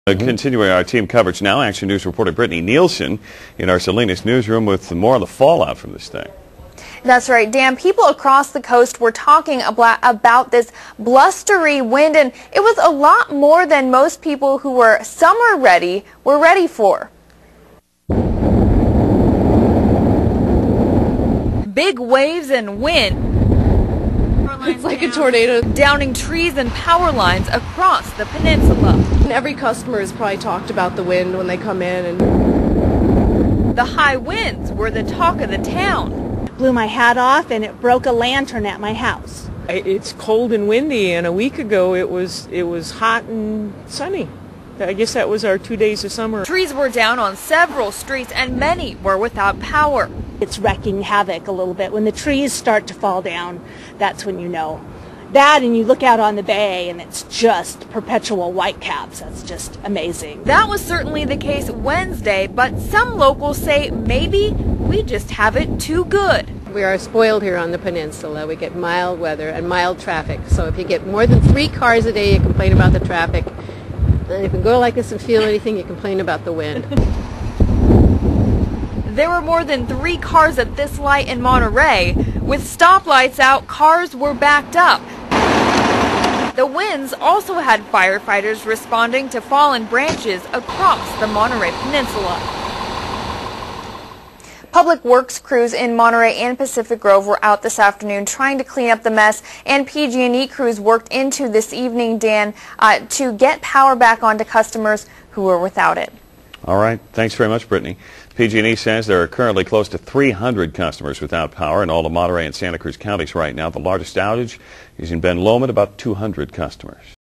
Continuing our team coverage now, Action News reporter Brittany Nielsen in our Salinas newsroom with more of the fallout from this thing. That's right, Dan. People across the coast were talking about this blustery wind, and it was a lot more than most people who were summer ready were ready for. Big waves and wind. It's like a tornado. Downing trees and power lines across the peninsula. And every customer has probably talked about the wind when they come in. And the high winds were the talk of the town. Blew my hat off and it broke a lantern at my house. It's cold and windy, and a week ago it was hot and sunny. I guess that was our 2 days of summer. Trees were down on several streets and many were without power. It's wreaking havoc a little bit. When the trees start to fall down, that's when you know. That, and you look out on the bay and it's just perpetual whitecaps. That's just amazing. That was certainly the case Wednesday, but some locals say maybe we just have it too good. We are spoiled here on the peninsula. We get mild weather and mild traffic. So if you get more than 3 cars a day, you complain about the traffic. And if you go like this and feel anything, you complain about the wind. There were more than 3 cars at this light in Monterey. With stoplights out, cars were backed up. The winds also had firefighters responding to fallen branches across the Monterey Peninsula. Public Works crews in Monterey and Pacific Grove were out this afternoon trying to clean up the mess, and PG&E crews worked into this evening, Dan, to get power back onto customers who were without it. All right. Thanks very much, Brittany. PG&E says there are currently close to 300 customers without power in all of Monterey and Santa Cruz counties right now. The largest outage is in Ben Lomond, about 200 customers.